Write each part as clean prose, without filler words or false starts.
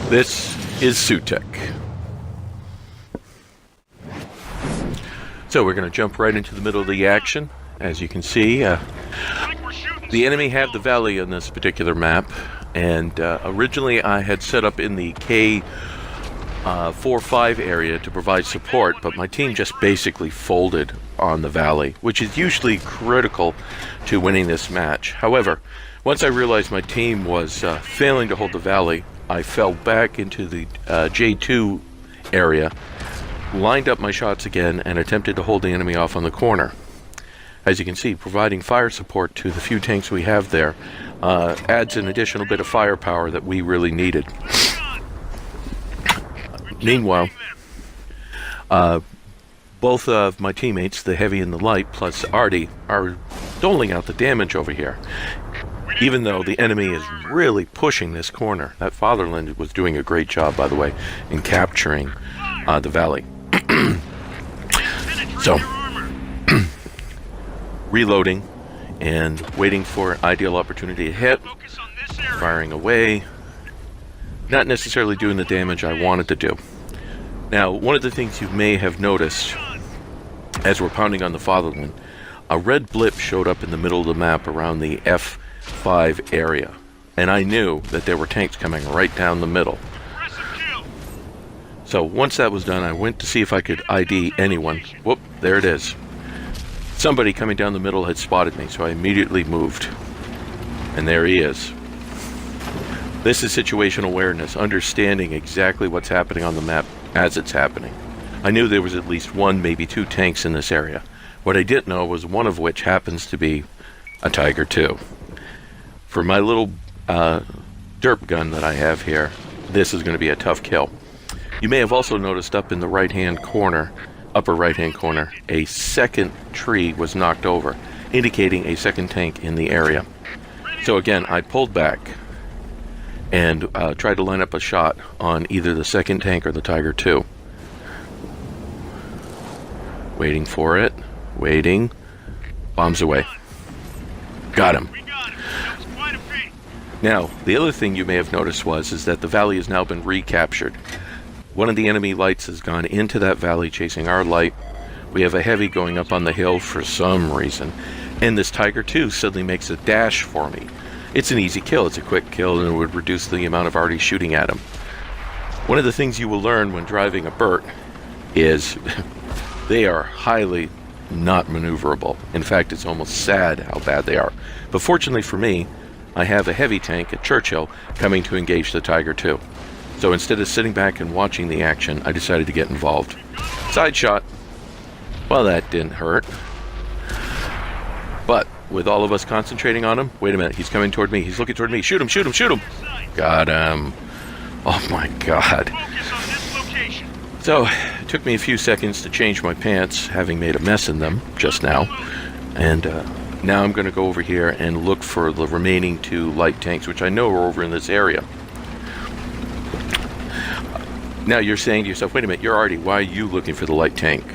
This is Sutek. So we're going to jump right into the middle of the action. As you can see, the enemy have the valley on this particular map, and originally I had set up in the K45 area to provide support, but my team just basically folded on the valley, which is usually critical to winning this match. However, once I realized my team was failing to hold the valley, I fell back into the J2 area, lined up my shots again, and attempted to hold the enemy off on the corner. As you can see, providing fire support to the few tanks we have there adds an additional bit of firepower that we really needed. Meanwhile, both of my teammates, the heavy and the light, plus Artie, are doling out the damage over here. Even though the enemy is really pushing this corner. That Fatherland was doing a great job, by the way, in capturing the valley. So, reloading and waiting for an ideal opportunity to hit, firing away, not necessarily doing the damage I wanted to do. Now, one of the things you may have noticed as we're pounding on the Fatherland, a red blip showed up in the middle of the map around the F5 area, and I knew that there were tanks coming right down the middle. So once that was done, I went to see if I could ID anyone. Whoop, there it is. Somebody coming down the middle had spotted me, so I immediately moved. And there he is. This is situational awareness, understanding exactly what's happening on the map as it's happening. I knew there was at least one, maybe two tanks in this area. What I didn't know was one of which happens to be a Tiger II. For my little derp gun that I have here, this is going to be a tough kill. You may have also noticed up in the right-hand corner, upper right-hand corner, a second tree was knocked over, indicating a second tank in the area. So again, I pulled back and tried to line up a shot on either the second tank or the Tiger II. Waiting for it. Waiting. Bombs away. Got him. Now, the other thing you may have noticed is that the valley has now been recaptured. One of the enemy lights has gone into that valley chasing our light. We have a heavy going up on the hill for some reason. And this Tiger II suddenly makes a dash for me. It's an easy kill. It's a quick kill, and it would reduce the amount of Artie shooting at him. One of the things you will learn when driving a Burt is they are highly not maneuverable. In fact, it's almost sad how bad they are. But fortunately for me, I have a heavy tank at Churchill coming to engage the Tiger II. So instead of sitting back and watching the action, I decided to get involved. Side shot. Well, that didn't hurt. But with all of us concentrating on him, wait a minute, he's coming toward me. He's looking toward me. Shoot him, shoot him, shoot him. Got him. Oh my God. So it took me a few seconds to change my pants, having made a mess in them just now. And now I'm going to go over here and look for the remaining two light tanks, which I know are over in this area. Now you're saying to yourself, wait a minute, you're Artie, why are you looking for the light tank?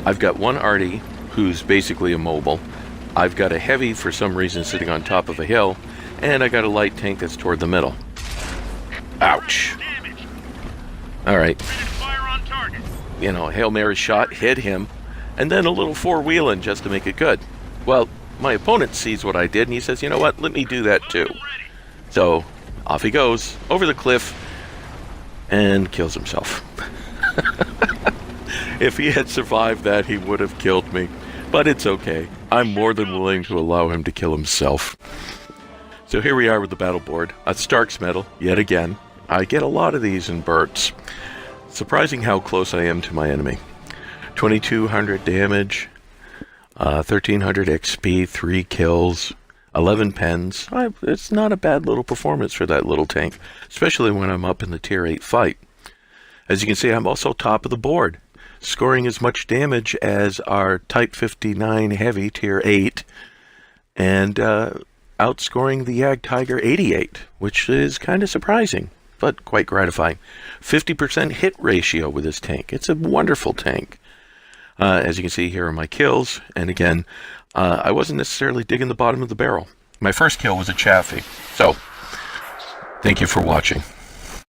I've got one Artie who's basically immobile. I've got a heavy for some reason sitting on top of a hill, and I got a light tank that's toward the middle. Ouch. Alright. You know, a Hail Mary shot, hit him, and then a little four-wheeling just to make it good. Well, my opponent sees what I did, and he says, you know what, let me do that too. So, off he goes, over the cliff, and kills himself. If he had survived that, he would have killed me. But it's okay. I'm more than willing to allow him to kill himself. So here we are with the battle board. A Stark's medal, yet again. I get a lot of these in Burts. Surprising how close I am to my enemy. 2200 damage, 1300 XP, 3 kills, 11 pens. It's not a bad little performance for that little tank, especially when I'm up in the tier 8 fight. As you can see, I'm also top of the board, scoring as much damage as our Type 59 Heavy tier 8, and outscoring the Jagdtiger 88, which is kind of surprising, but quite gratifying. 50% hit ratio with this tank. It's a wonderful tank. As you can see, here are my kills, and again, I wasn't necessarily digging the bottom of the barrel. My first kill was a Chaffee. So, thank you for watching.